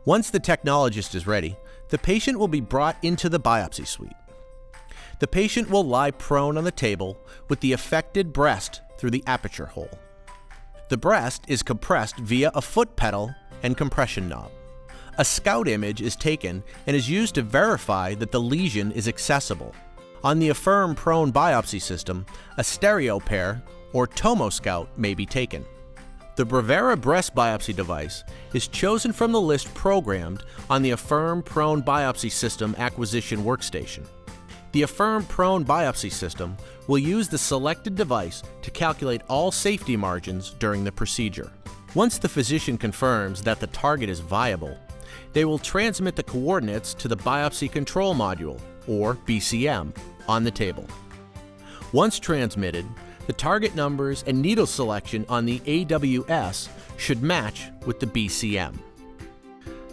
Once the technologist is ready, the patient will be brought into the biopsy suite. The patient will lie prone on the table with the affected breast through the aperture hole. The breast is compressed via a foot pedal and compression knob. A scout image is taken and is used to verify that the lesion is accessible. On the Affirm prone biopsy system, a stereo pair or tomoscout may be taken. The Brevera breast biopsy device is chosen from the list programmed on the Affirm prone biopsy system acquisition workstation. The Affirm prone biopsy system will use the selected device to calculate all safety margins during the procedure. Once the physician confirms that the target is viable, they will transmit the coordinates to the biopsy control module, or BCM, on the table. Once transmitted, the target numbers and needle selection on the AWS should match with the BCM.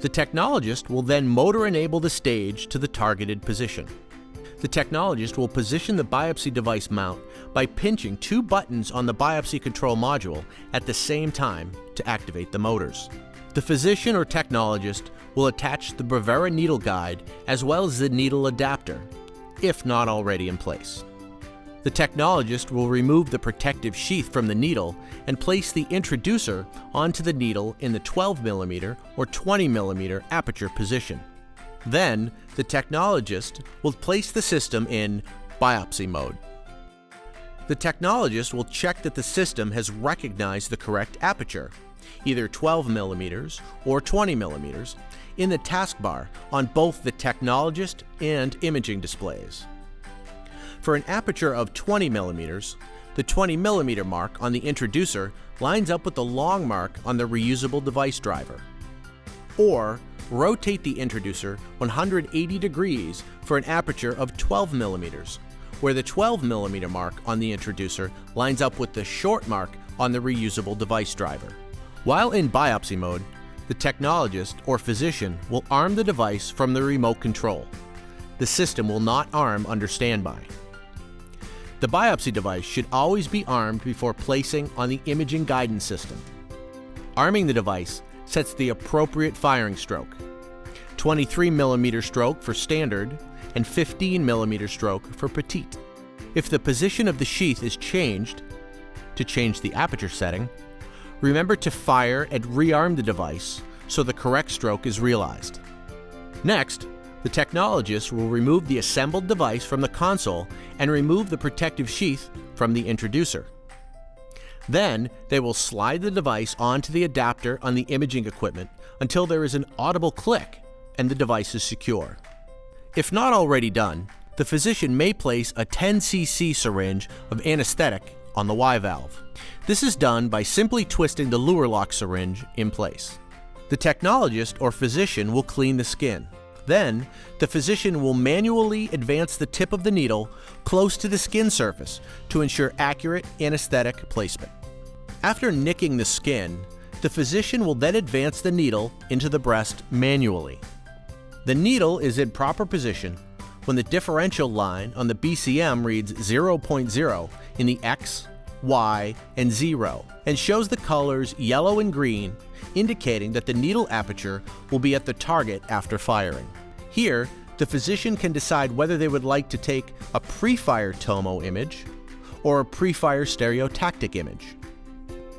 The technologist will then motor enable the stage to the targeted position. The technologist will position the biopsy device mount by pinching 2 buttons on the biopsy control module at the same time to activate the motors. The physician or technologist will attach the Brevera needle guide as well as the needle adapter, if not already in place. The technologist will remove the protective sheath from the needle and place the introducer onto the needle in the 12mm or 20mm aperture position. Then, the technologist will place the system in biopsy mode. The technologist will check that the system has recognized the correct aperture, either 12mm or 20mm, in the taskbar on both the technologist and imaging displays. For an aperture of 20mm, the 20mm mark on the introducer lines up with the long mark on the reusable device driver. Or, rotate the introducer 180 degrees for an aperture of 12mm, where the 12mm mark on the introducer lines up with the short mark on the reusable device driver. While in biopsy mode, the technologist or physician will arm the device from the remote control. The system will not arm under standby. The biopsy device should always be armed before placing on the imaging guidance system. Arming the device sets the appropriate firing stroke: 23mm stroke for standard and 15mm stroke for petite. If the position of the sheath is changed, to change the aperture setting, remember to fire and rearm the device so the correct stroke is realized. Next, the technologist will remove the assembled device from the console and remove the protective sheath from the introducer. Then, they will slide the device onto the adapter on the imaging equipment until there is an audible click and the device is secure. If not already done, the physician may place a 10 cc syringe of anesthetic on the Y valve. This is done by simply twisting the Luer lock syringe in place. The technologist or physician will clean the skin. Then, the physician will manually advance the tip of the needle close to the skin surface to ensure accurate anesthetic placement. After nicking the skin, the physician will then advance the needle into the breast manually. The needle is in proper position when the differential line on the BCM reads 0.0 in the X, Y, and Z row and shows the colors yellow and green, indicating that the needle aperture will be at the target after firing. Here, the physician can decide whether they would like to take a pre-fire tomo image or a pre-fire stereotactic image.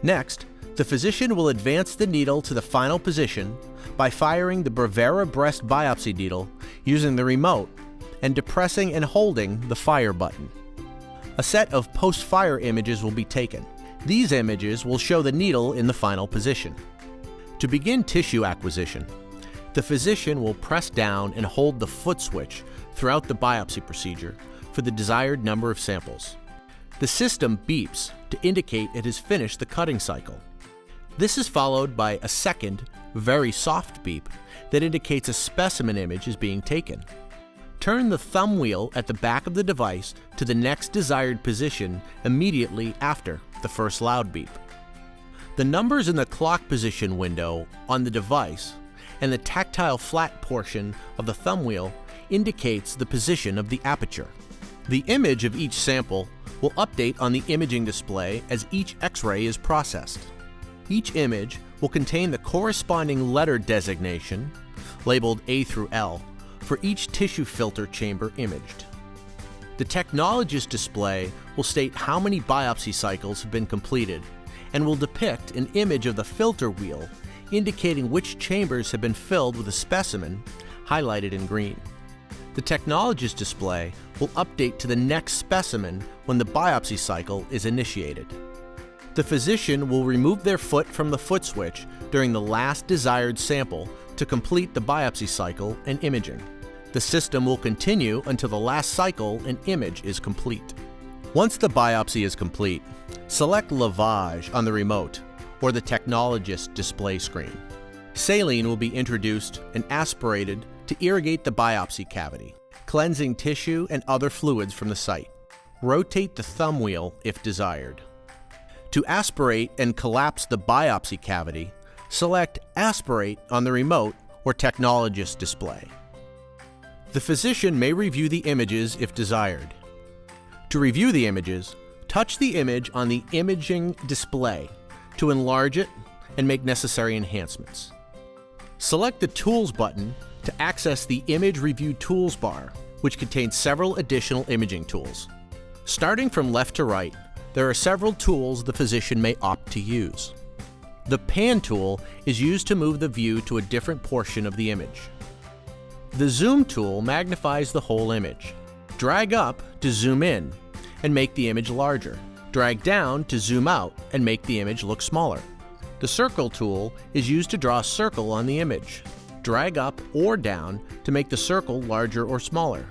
Next, the physician will advance the needle to the final position by firing the Brevera breast biopsy needle using the remote and depressing and holding the fire button. A set of post-fire images will be taken. These images will show the needle in the final position. To begin tissue acquisition, the physician will press down and hold the foot switch throughout the biopsy procedure for the desired number of samples. The system beeps to indicate it has finished the cutting cycle. This is followed by a second, very soft beep that indicates a specimen image is being taken. Turn the thumb wheel at the back of the device to the next desired position immediately after the first loud beep. The numbers in the clock position window on the device and the tactile flat portion of the thumb wheel indicates the position of the aperture. The image of each sample will update on the imaging display as each X-ray is processed. Each image will contain the corresponding letter designation labeled A through L, for each tissue filter chamber imaged. The technologist display will state how many biopsy cycles have been completed and will depict an image of the filter wheel indicating which chambers have been filled with a specimen highlighted in green. The technologist display will update to the next specimen when the biopsy cycle is initiated. The physician will remove their foot from the foot switch during the last desired sample to complete the biopsy cycle and imaging. The system will continue until the last cycle and image is complete. Once the biopsy is complete, select Lavage on the remote or the technologist display screen. Saline will be introduced and aspirated to irrigate the biopsy cavity, cleansing tissue and other fluids from the site. Rotate the thumb wheel if desired. To aspirate and collapse the biopsy cavity, select Aspirate on the remote or technologist display. The physician may review the images if desired. To review the images, touch the image on the imaging display to enlarge it and make necessary enhancements. Select the Tools button to access the Image Review Tools bar, which contains several additional imaging tools. Starting from left to right, there are several tools the physician may opt to use. The Pan tool is used to move the view to a different portion of the image. The Zoom tool magnifies the whole image. Drag up to zoom in and make the image larger. Drag down to zoom out and make the image look smaller. The Circle tool is used to draw a circle on the image. Drag up or down to make the circle larger or smaller.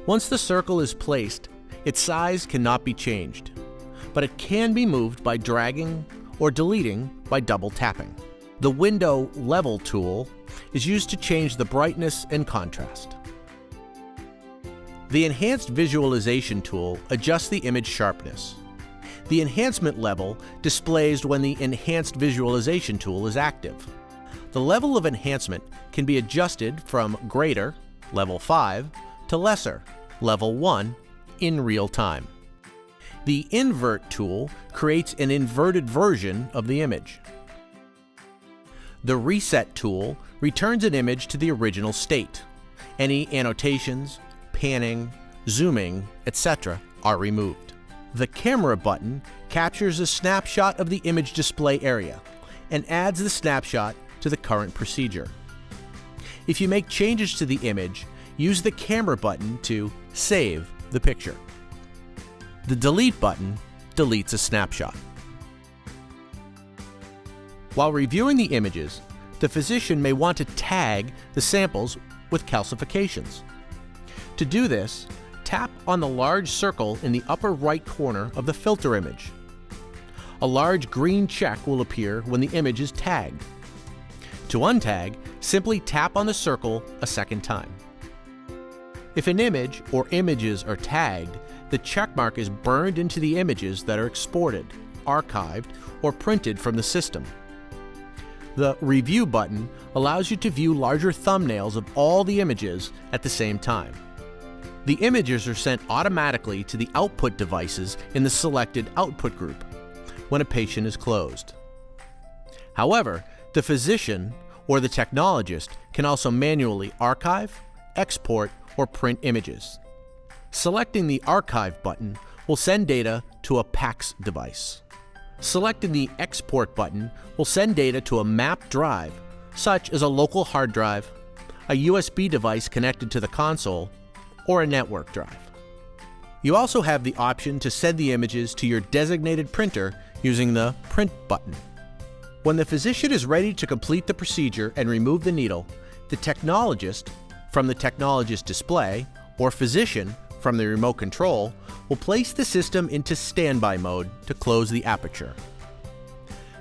Once the circle is placed, its size cannot be changed, but it can be moved by dragging or deleting by double tapping. The Window Level tool is used to change the brightness and contrast. The Enhanced Visualization tool adjusts the image sharpness. The enhancement level displays when the Enhanced Visualization tool is active. The level of enhancement can be adjusted from greater, level 5, to lesser, level 1, in real time. The Invert tool creates an inverted version of the image. The Reset tool returns an image to the original state. Any annotations, panning, zooming, etc. are removed. The Camera button captures a snapshot of the image display area and adds the snapshot to the current procedure. If you make changes to the image, use the Camera button to save the picture. The Delete button deletes a snapshot. While reviewing the images, the physician may want to tag the samples with calcifications. To do this, tap on the large circle in the upper right corner of the filter image. A large green check will appear when the image is tagged. To untag, simply tap on the circle a second time. If an image or images are tagged, the checkmark is burned into the images that are exported, archived, or printed from the system. The Review button allows you to view larger thumbnails of all the images at the same time. The images are sent automatically to the output devices in the selected output group when a patient is closed. However, the physician or the technologist can also manually archive, export, or print images. Selecting the Archive button will send data to a PACS device. Selecting the Export button will send data to a mapped drive, such as a local hard drive, a USB device connected to the console, or a network drive. You also have the option to send the images to your designated printer using the Print button. When the physician is ready to complete the procedure and remove the needle, the technologist, from the technologist display, or physician, from the remote control, will place the system into standby mode to close the aperture.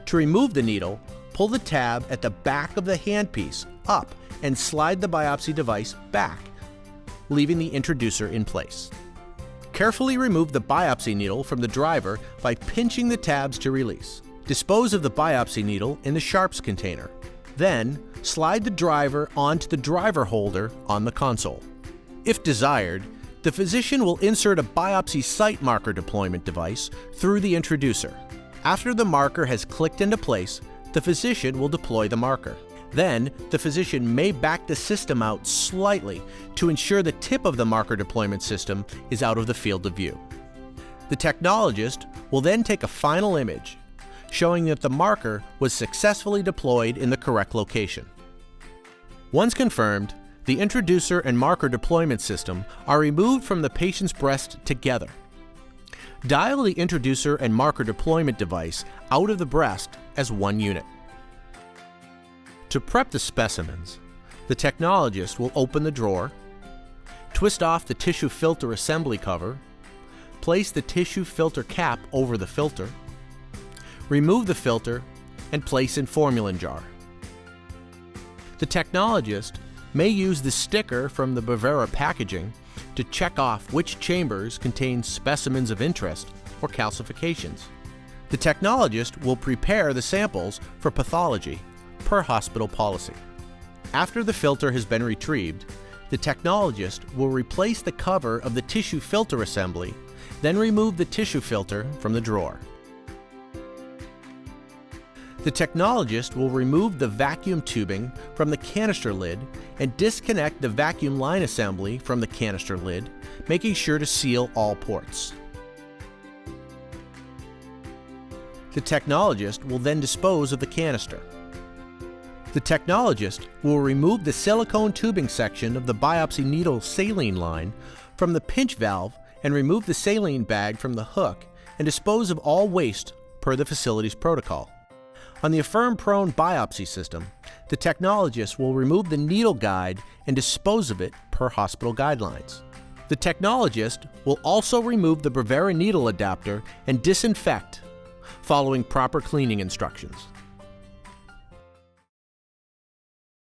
To remove the needle, pull the tab at the back of the handpiece up and slide the biopsy device back, leaving the introducer in place. Carefully remove the biopsy needle from the driver by pinching the tabs to release. Dispose of the biopsy needle in the sharps container. Then, slide the driver onto the driver holder on the console. If desired, the physician will insert a biopsy site marker deployment device through the introducer. After the marker has clicked into place, the physician will deploy the marker. Then, the physician may back the system out slightly to ensure the tip of the marker deployment system is out of the field of view. The technologist will then take a final image, showing that the marker was successfully deployed in the correct location. Once confirmed, the introducer and marker deployment system are removed from the patient's breast together. Dial the introducer and marker deployment device out of the breast as one unit. To prep the specimens, the technologist will open the drawer, twist off the tissue filter assembly cover, place the tissue filter cap over the filter, remove the filter, and place in formalin jar. The technologist may use the sticker from the Brevera packaging to check off which chambers contain specimens of interest or calcifications. The technologist will prepare the samples for pathology per hospital policy. After the filter has been retrieved, the technologist will replace the cover of the tissue filter assembly, then remove the tissue filter from the drawer. The technologist will remove the vacuum tubing from the canister lid and disconnect the vacuum line assembly from the canister lid, making sure to seal all ports. The technologist will then dispose of the canister. The technologist will remove the silicone tubing section of the biopsy needle saline line from the pinch valve and remove the saline bag from the hook and dispose of all waste per the facility's protocol. On the Affirm Prone biopsy system, the technologist will remove the needle guide and dispose of it per hospital guidelines. The technologist will also remove the Brevera needle adapter and disinfect, following proper cleaning instructions.